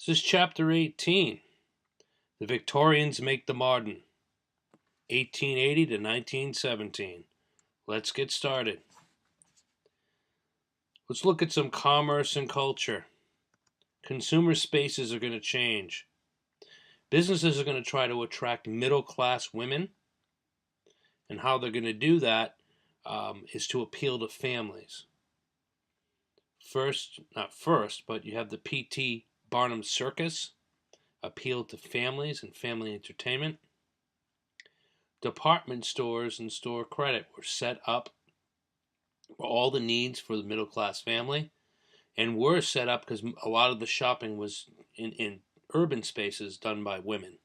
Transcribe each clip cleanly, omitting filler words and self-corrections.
This is chapter 18. The Victorians make the modern. 1880 to 1917. Let's get started. Let's look at some commerce and culture. Consumer spaces are going to change. Businesses are going to try to attract middle-class women, and how they're going to do that is to appeal to families. Not first, but you have the P.T. Barnum Circus, appeal to families and family entertainment. Department stores and store credit were set up for all the needs for the middle-class family, and were set up because a lot of the shopping was in urban spaces done by women.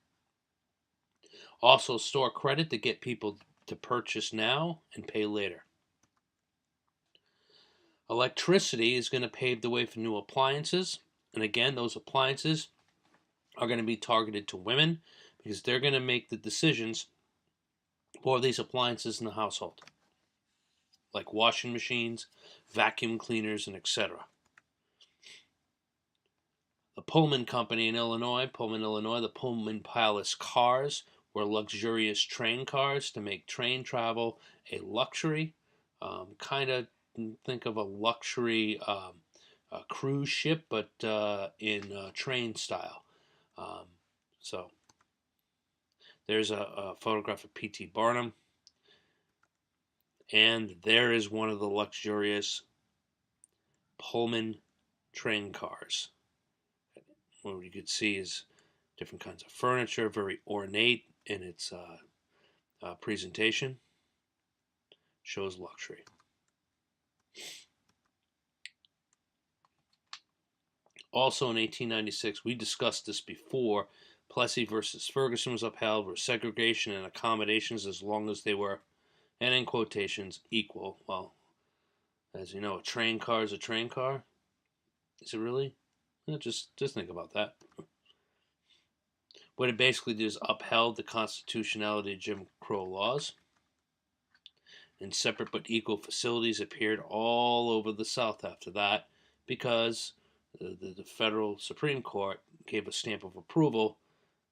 Also, store credit to get people to purchase now and pay later. Electricity is going to pave the way for new appliances, and again, those appliances are going to be targeted to women because they're going to make the decisions for these appliances in the household, like washing machines, vacuum cleaners, and etc. The Pullman Company in Pullman, Illinois, the Pullman Palace cars were luxurious train cars to make train travel a luxury. Kind of think of a luxury cruise ship, but in train style. So there's a photograph of P.T. Barnum, and there is one of the luxurious Pullman train cars. What you could see is different kinds of furniture, very ornate in its presentation. Shows luxury. Also in 1896, we discussed this before, Plessy versus Ferguson was upheld, where segregation and accommodations, as long as they were, and in quotations, equal. Well, as you know, a train car is a train car. Is it really? Just think about that. What it basically did is upheld the constitutionality of Jim Crow laws. And separate but equal facilities appeared all over the South after that because the federal Supreme Court gave a stamp of approval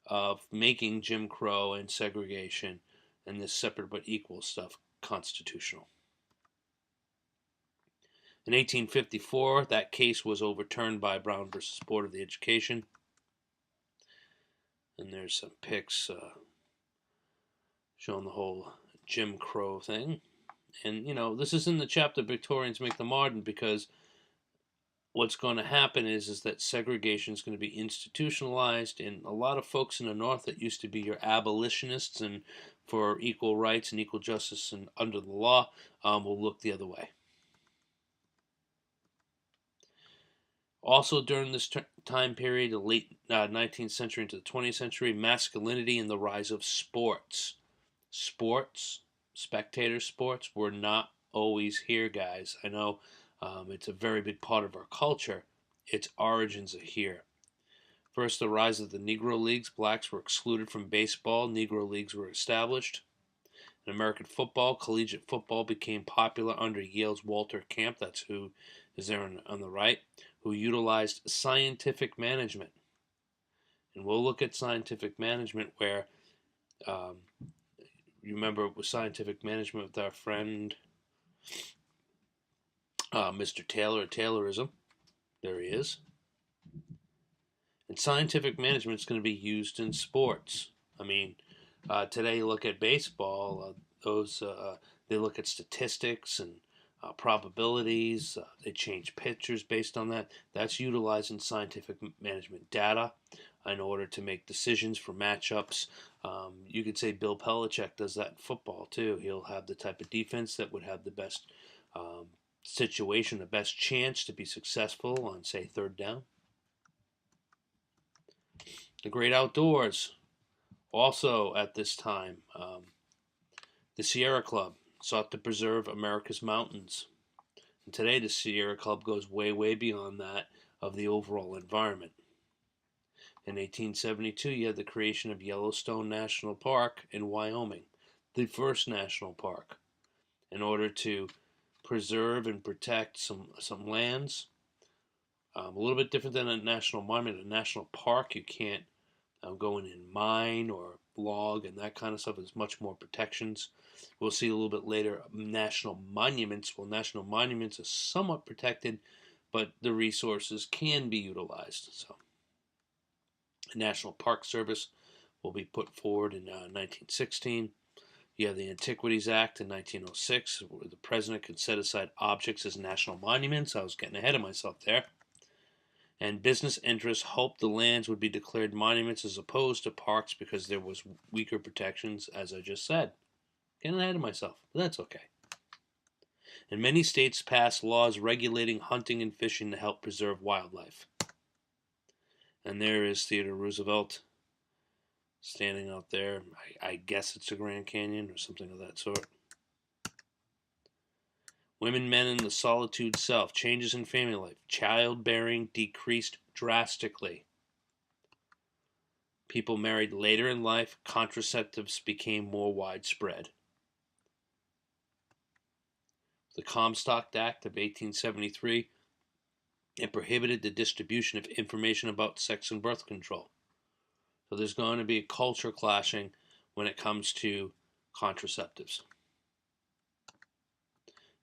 of making Jim Crow and segregation and this separate but equal stuff constitutional. In 1854, that case was overturned by Brown versus Board of Education. And there's some pics showing the whole Jim Crow thing. And, this is in the chapter Victorians Make the Modern, because what's going to happen is that segregation is going to be institutionalized, and a lot of folks in the North that used to be your abolitionists and for equal rights and equal justice and under the law will look the other way. Also during this time period, the late 19th century into the 20th century, masculinity and the rise of sports. Spectator sports were not always here, guys. I know it's a very big part of our culture. Its origins are here. First, the rise of the Negro Leagues. Blacks were excluded from baseball. Negro Leagues were established. In American football, collegiate football became popular under Yale's Walter Camp. That's who is there on the right, who utilized scientific management. And we'll look at scientific management where, you remember it was scientific management with our friend Mr. Taylor, Taylorism. There he is. And scientific management is going to be used in sports. I mean, today you look at baseball, they look at statistics and probabilities. They change pitchers based on that. That's utilizing scientific management data in order to make decisions for matchups. You could say Bill Belichick does that in football too. He'll have the type of defense that would have the best situation, the best chance to be successful on, say, third down. The great outdoors. Also at this time, the Sierra Club sought to preserve America's mountains. And today the Sierra Club goes way, way beyond that of the overall environment. In 1872, you had the creation of Yellowstone National Park in Wyoming, the first national park, in order to preserve and protect some lands A little bit different than a national monument. A national park, you can't go in and mine or log and that kind of stuff. There's much more protections. We'll see a little bit later national monuments. Well, national monuments are somewhat protected, but the resources can be utilized. So, the National Park Service will be put forward in 1916. You have the Antiquities Act in 1906, where the president could set aside objects as national monuments. I was getting ahead of myself there. And business interests hoped the lands would be declared monuments as opposed to parks because there was weaker protections, as I just said. Getting ahead of myself, but that's okay. And many states passed laws regulating hunting and fishing to help preserve wildlife. And there is Theodore Roosevelt standing out there. I guess it's the Grand Canyon or something of that sort. Women, men, and the solitude self. Changes in family life. Childbearing decreased drastically. People married later in life. Contraceptives became more widespread. The Comstock Act of 1873, it prohibited the distribution of information about sex and birth control. So there's going to be a culture clashing when it comes to contraceptives.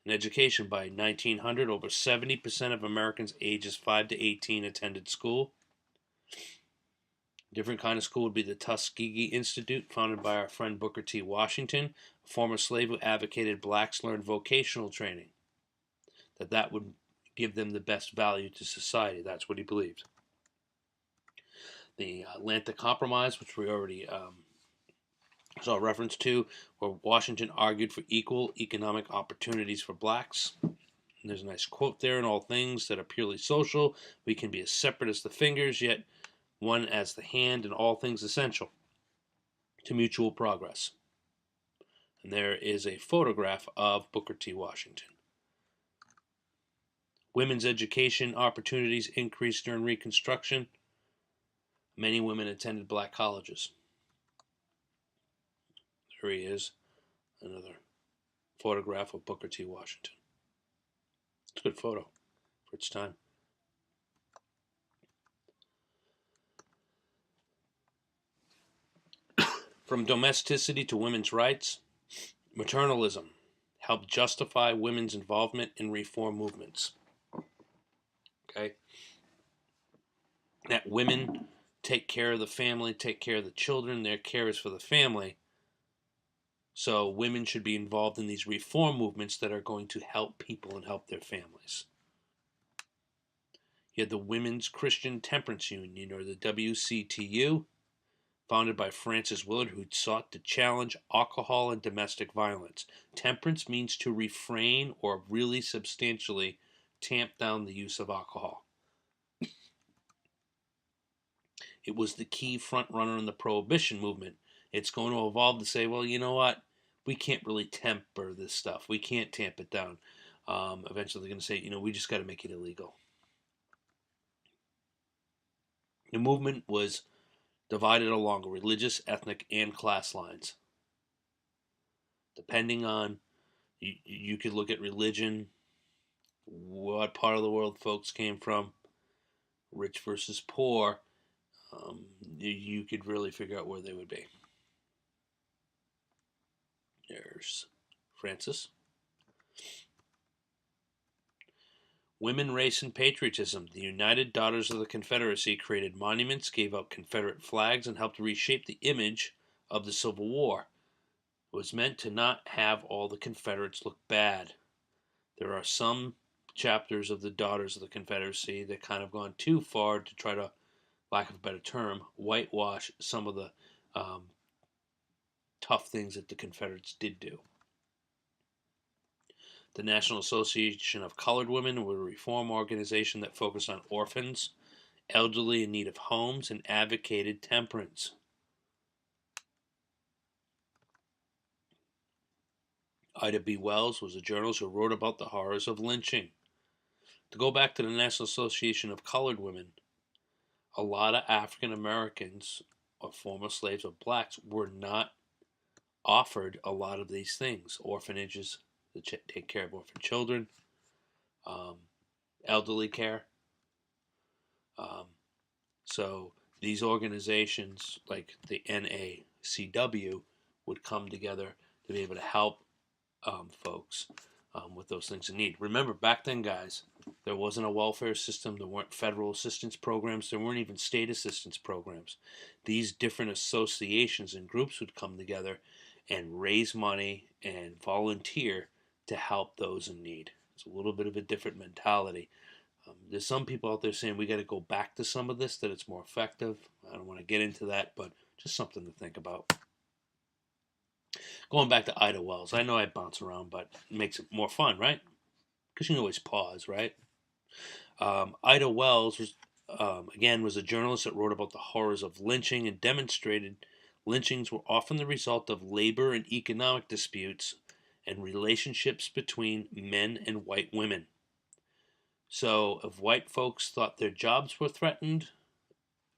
In education, by 1900, over 70% of Americans ages 5 to 18 attended school. A different kind of school would be the Tuskegee Institute, founded by our friend Booker T. Washington, a former slave who advocated blacks learn vocational training, that would give them the best value to society. That's what he believed. The Atlantic Compromise, which we already saw a reference to, where Washington argued for equal economic opportunities for blacks. And there's a nice quote there: in all things that are purely social, we can be as separate as the fingers, yet one as the hand, in all things essential to mutual progress. And there is a photograph of Booker T. Washington. Women's education opportunities increased during Reconstruction. Many women attended black colleges. There he is, another photograph of Booker T. Washington. It's a good photo for its time. From domesticity to women's rights, maternalism helped justify women's involvement in reform movements. Okay? That women take care of the family, take care of the children, their care is for the family. So women should be involved in these reform movements that are going to help people and help their families. You had the Women's Christian Temperance Union, or the WCTU, founded by Frances Willard, who sought to challenge alcohol and domestic violence. Temperance means to refrain or really substantially tamp down the use of alcohol. It was the key front runner in the prohibition movement. It's going to evolve to say, well, you know what? We can't really temper this stuff. We can't tamp it down. Eventually they're going to say, we just got to make it illegal. The movement was divided along religious, ethnic, and class lines. Depending on, you could look at religion, what part of the world folks came from, rich versus poor, you could really figure out where they would be. There's Francis. Women, Race, and Patriotism. The United Daughters of the Confederacy created monuments, gave out Confederate flags, and helped reshape the image of the Civil War. It was meant to not have all the Confederates look bad. There are some chapters of the Daughters of the Confederacy that kind of gone too far to try to, lack of a better term, whitewash some of the tough things that the Confederates did do. The National Association of Colored Women was a reform organization that focused on orphans, elderly in need of homes, and advocated temperance. Ida B. Wells was a journalist who wrote about the horrors of lynching. To go back to the National Association of Colored Women, a lot of African Americans or former slaves or blacks were not offered a lot of these things. Orphanages to take care of orphan children, elderly care. Um, so these organizations like the NACW would come together to be able to help folks with those things in need. Remember, back then, guys, there wasn't a welfare system. There weren't federal assistance programs. There weren't even state assistance programs. These different associations and groups would come together and raise money and volunteer to help those in need. It's a little bit of a different mentality. There's some people out there saying we got to go back to some of this, that it's more effective. I don't want to get into that, but just something to think about. Going back to Ida Wells, I know I bounce around, but it makes it more fun, right? Because you can always pause, right? Ida Wells was, again, was a journalist that wrote about the horrors of lynching and demonstrated lynchings were often the result of labor and economic disputes and relationships between men and white women. So if white folks thought their jobs were threatened,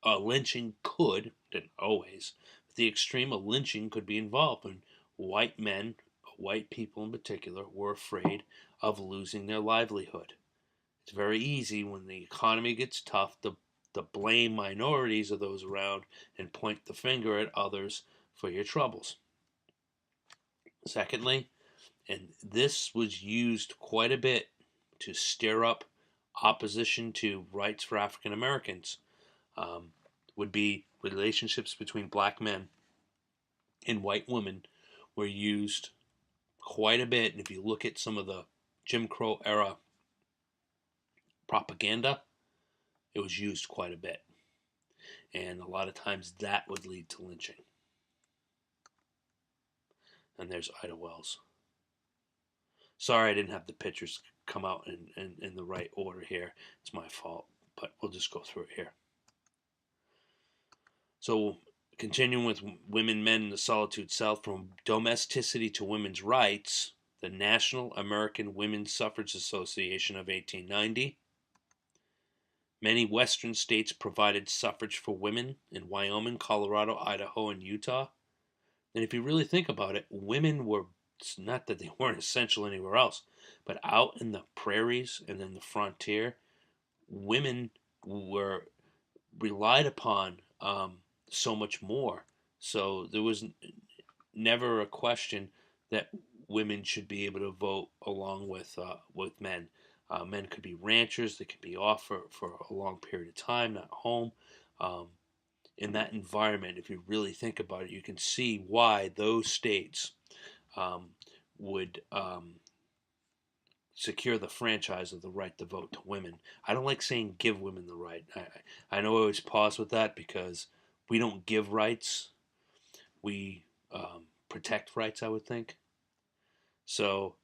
lynching could, didn't always, but the extreme of lynching could be involved, and white men, white people in particular, were afraid of losing their livelihood. It's very easy when the economy gets tough to blame minorities or those around and point the finger at others for your troubles. Secondly, and this was used quite a bit to stir up opposition to rights for African Americans, would be relationships between black men and white women were used quite a bit. And if you look at some of the Jim Crow era propaganda, it was used quite a bit. And a lot of times that would lead to lynching. And there's Ida Wells. Sorry I didn't have the pictures come out in the right order here. It's my fault, but we'll just go through it here. So continuing with women, men, and the Solitude South, from domesticity to women's rights, the National American Women's Suffrage Association of 1890. Many western states provided suffrage for women in Wyoming, Colorado, Idaho, and Utah. And if you really think about it, women were, it's not that they weren't essential anywhere else, but out in the prairies and in the frontier, women were relied upon so much more. So there was never a question that women should be able to vote along with men. Men could be ranchers; they could be off for a long period of time, not home. In that environment, if you really think about it, you can see why those states would secure the franchise of the right to vote to women. I don't like saying give women the right. I know I always pause with that because we don't give rights, we protect rights, I would think. So,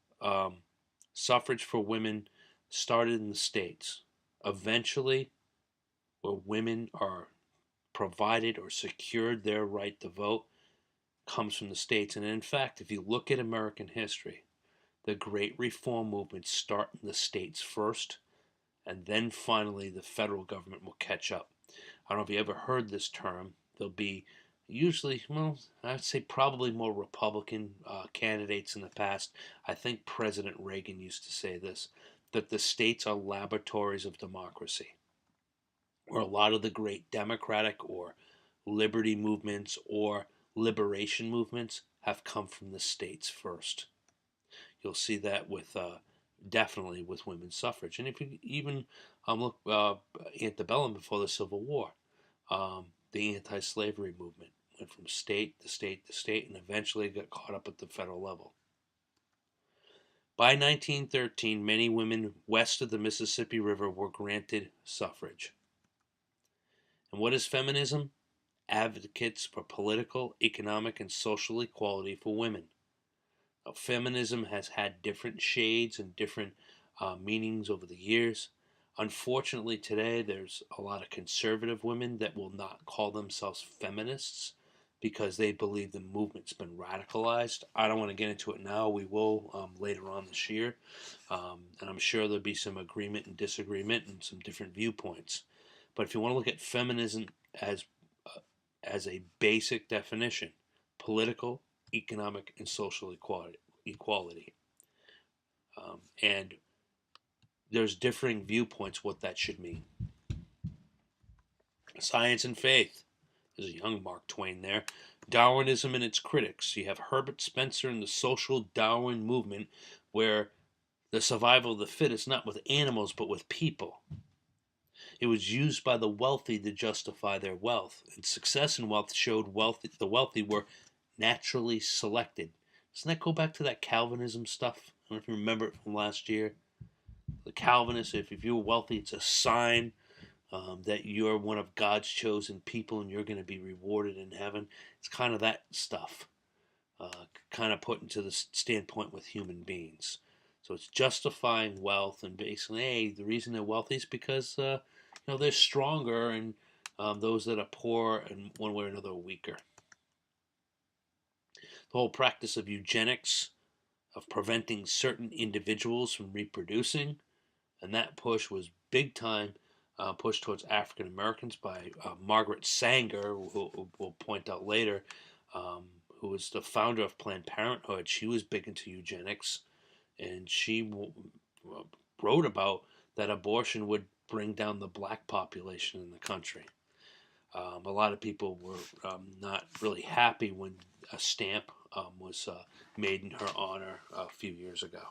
suffrage for women started in the States. Eventually, where women are provided or secured their right to vote, comes from the States. And in fact, if you look at American history, the great reform movements start in the States first, and then finally the federal government will catch up. I don't know if you ever heard this term. There'll be usually, well, I'd say probably more Republican candidates in the past. I think President Reagan used to say this, that the states are laboratories of democracy, where a lot of the great democratic or liberty movements or liberation movements have come from the states first. You'll see that with definitely with women's suffrage, and if you even look antebellum, before the Civil War, the anti-slavery movement went from state to state to state, and eventually got caught up at the federal level. By 1913, many women west of the Mississippi River were granted suffrage. And what is feminism? Advocates for political, economic, and social equality for women. Now, feminism has had different shades and different meanings over the years. Unfortunately, today there's a lot of conservative women that will not call themselves feminists because they believe the movement's been radicalized. I don't want to get into it now. We will later on this year. And I'm sure there'll be some agreement and disagreement and some different viewpoints. But if you want to look at feminism as a basic definition, political, economic, and social equality. And there's differing viewpoints what that should mean. Science and Faith. There's a young Mark Twain there. Darwinism and its critics. You have Herbert Spencer and the social Darwin movement, where the survival of the fittest, not with animals, but with people. It was used by the wealthy to justify their wealth, and success and wealth showed the wealthy were naturally selected. Doesn't that go back to that Calvinism stuff? I don't know if you remember it from last year. The Calvinists, if you're wealthy, it's a sign that you're one of God's chosen people and you're going to be rewarded in heaven. It's kind of that stuff, kind of put into the standpoint with human beings. So it's justifying wealth and basically, hey, the reason they're wealthy is because they're stronger, and those that are poor and one way or another are weaker. The whole practice of eugenics, of preventing certain individuals from reproducing, and that push was big time push towards African Americans by Margaret Sanger, who we'll point out later, who was the founder of Planned Parenthood. She was big into eugenics, and she wrote about that abortion would bring down the black population in the country. A lot of people were not really happy when a stamp was made in her honor a few years ago.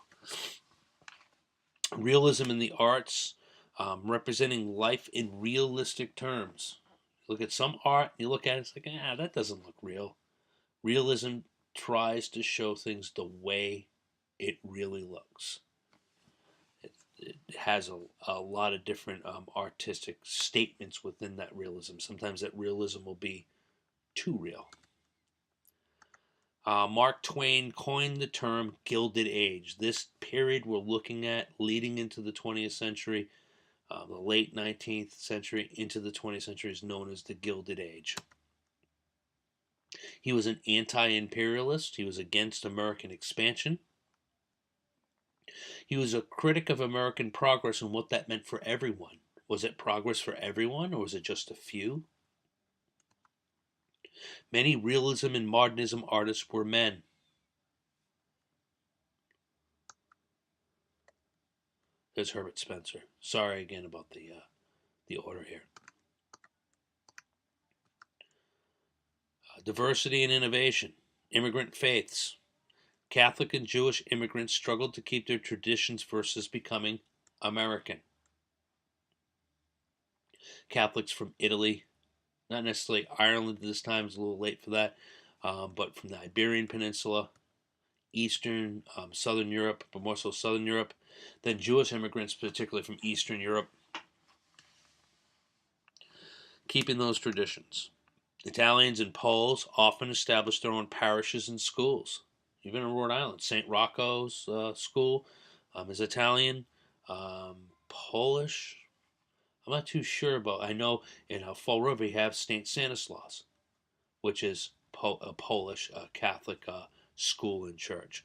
Realism in the arts, representing life in realistic terms. Look at some art, you look at it, it's like, that doesn't look real. Realism tries to show things the way it really looks. It has a lot of different artistic statements within that realism. Sometimes that realism will be too real. Mark Twain coined the term Gilded Age. This period we're looking at leading into the 20th century, the late 19th century into the 20th century, is known as the Gilded Age. He was an anti-imperialist. He was against American expansion. He was a critic of American progress and what that meant for everyone. Was it progress for everyone, or was it just a few? Many realism and modernism artists were men. There's Herbert Spencer. Sorry again about the order here. Diversity and innovation. Immigrant faiths. Catholic and Jewish immigrants struggled to keep their traditions versus becoming American. Catholics from Italy, not necessarily Ireland at this time, it's a little late for that, but from the Iberian Peninsula, Eastern, Southern Europe, but more so Southern Europe, then Jewish immigrants, particularly from Eastern Europe, keeping those traditions. Italians and Poles often established their own parishes and schools. Even in Rhode Island, St. Rocco's school is Italian. Polish, I'm not too sure about. I know in Fall River you have St. Stanislaus, which is a Polish Catholic school and church.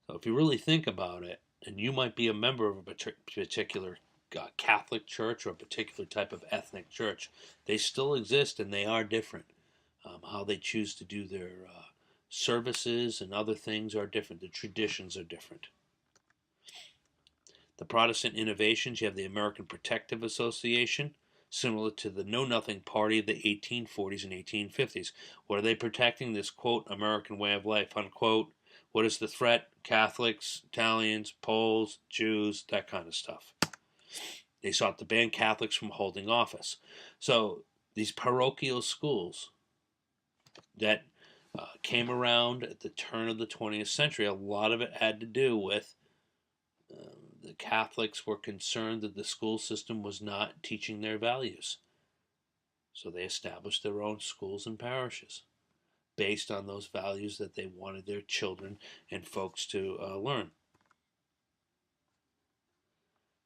So if you really think about it, and you might be a member of a particular Catholic church or a particular type of ethnic church, they still exist and they are different. How they choose to do their services and other things are different. The traditions are different. The Protestant innovations, you have the American Protective Association, similar to the Know Nothing Party of the 1840s and 1850s. What are they protecting? This, quote, American way of life, unquote. What is the threat? Catholics, Italians, Poles, Jews, that kind of stuff. They sought to ban Catholics from holding office. So these parochial schools that came around at the turn of the 20th century, a lot of it had to do with the Catholics were concerned that the school system was not teaching their values. So they established their own schools and parishes based on those values that they wanted their children and folks to learn.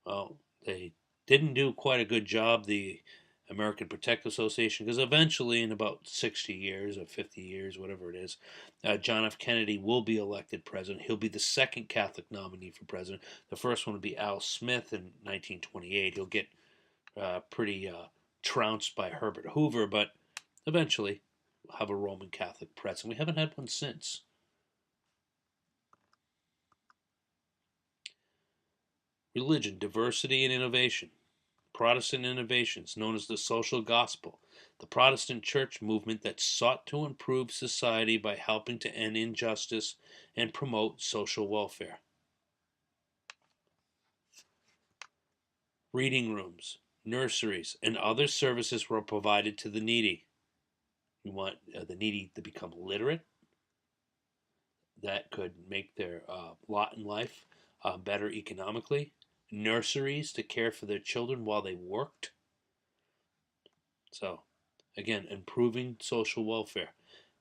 Well, they didn't do quite a good job, the American Protective Association, because eventually in about 60 years or 50 years, whatever it is, John F. Kennedy will be elected president. He'll be the second Catholic nominee for president. The first one would be Al Smith in 1928. He'll get pretty trounced by Herbert Hoover, but eventually we'll have a Roman Catholic president. We haven't had one since. Religion, diversity, and innovation. Protestant innovations known as the social gospel, the Protestant church movement that sought to improve society by helping to end injustice and promote social welfare. Reading rooms, nurseries, and other services were provided to the needy. You want the needy to become literate. That could make their lot in life better economically. Nurseries to care for their children while they worked. So, again, improving social welfare.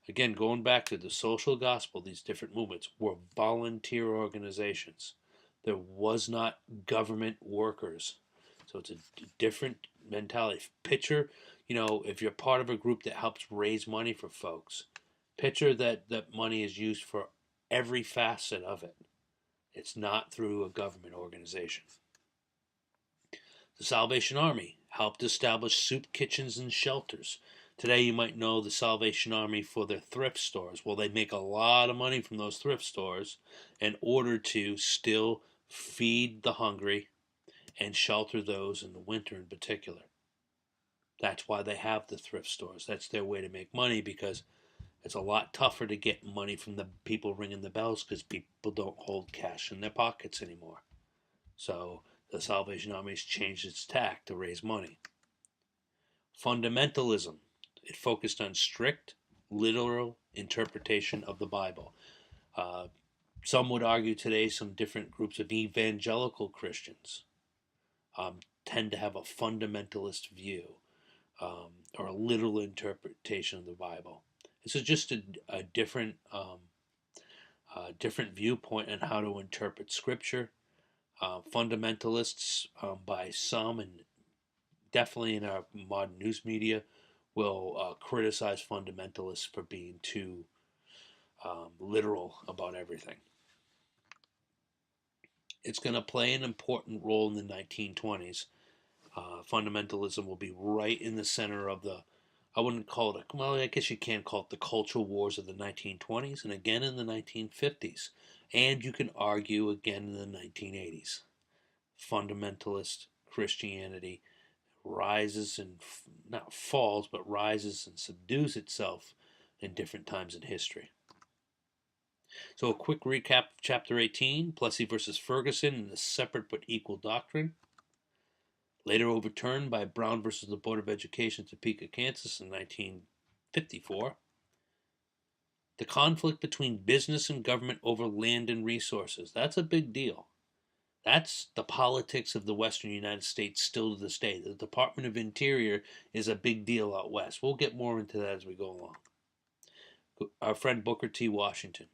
Again, going back to the social gospel, these different movements were volunteer organizations. There was not government workers. So it's a different mentality. Picture, if you're part of a group that helps raise money for folks, picture that money is used for every facet of it. It's not through a government organization. The Salvation Army helped establish soup kitchens and shelters. Today you might know the Salvation Army for their thrift stores. Well, they make a lot of money from those thrift stores in order to still feed the hungry and shelter those in the winter in particular. That's why they have the thrift stores. That's their way to make money, because it's a lot tougher to get money from the people ringing the bells because people don't hold cash in their pockets anymore. So the Salvation Army has changed its tack to raise money. Fundamentalism. It focused on strict, literal interpretation of the Bible. Some would argue today some different groups of evangelical Christians tend to have a fundamentalist view or a literal interpretation of the Bible. This is just a different different viewpoint on how to interpret Scripture. Fundamentalists, by some, and definitely in our modern news media, will criticize fundamentalists for being too literal about everything. It's going to play an important role in the 1920s. Fundamentalism will be right in the center of I wouldn't call it, well, I guess you can call it the cultural wars of the 1920s and again in the 1950s. And you can argue again in the 1980s. Fundamentalist Christianity rises and, not falls, but rises and subdues itself in different times in history. So a quick recap of Chapter 18, Plessy versus Ferguson and the separate but equal doctrine. Later overturned by Brown versus the Board of Education, Topeka, Kansas in 1954. The conflict between business and government over land and resources. That's a big deal. That's the politics of the western United States still to this day. The Department of Interior is a big deal out west. We'll get more into that as we go along. Our friend Booker T. Washington.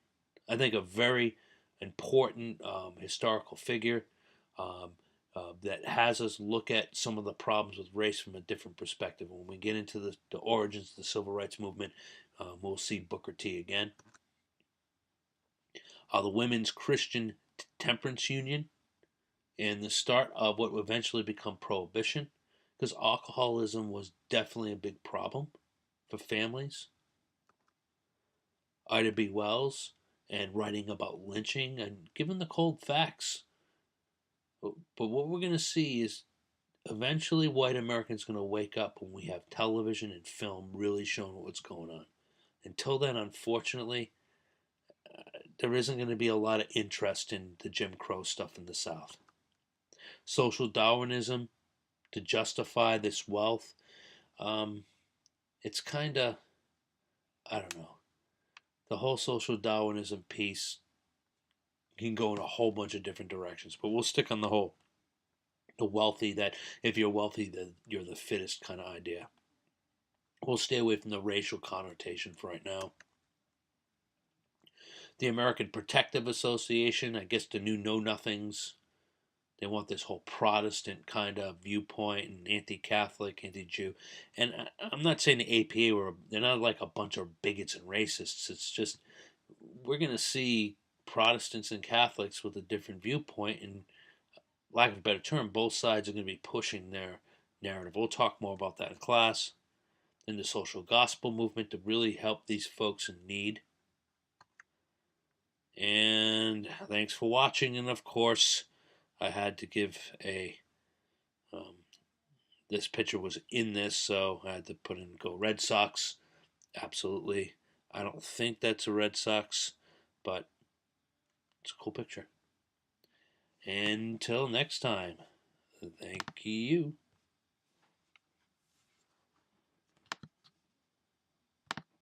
I think a very important historical figure that has us look at some of the problems with race from a different perspective. When we get into the origins of the Civil Rights Movement, we'll see Booker T again. The Women's Christian Temperance Union, and the start of what would eventually become Prohibition, because alcoholism was definitely a big problem for families. Ida B. Wells, and writing about lynching and giving the cold facts. But what we're going to see is eventually white Americans going to wake up when we have television and film really showing what's going on. Until then, unfortunately, there isn't going to be a lot of interest in the Jim Crow stuff in the South. Social Darwinism, to justify this wealth, it's kind of, I don't know. The whole social Darwinism piece can go in a whole bunch of different directions, but we'll stick on the wealthy, that if you're wealthy, then you're the fittest kind of idea. We'll stay away from the racial connotation for right now. The American Protective Association, I guess the new know-nothings. They want this whole Protestant kind of viewpoint and anti-Catholic, anti-Jew. And I'm not saying the APA, they're not like a bunch of bigots and racists. It's just we're going to see Protestants and Catholics with a different viewpoint, and lack of a better term, both sides are going to be pushing their narrative. We'll talk more about that in class. Then the social gospel movement to really help these folks in need. And thanks for watching. And of course, I had to give a this pitcher was in this, so I had to put in Go Red Sox. Absolutely. I don't think that's a Red Sox, but it's a cool picture. Until next time, thank you.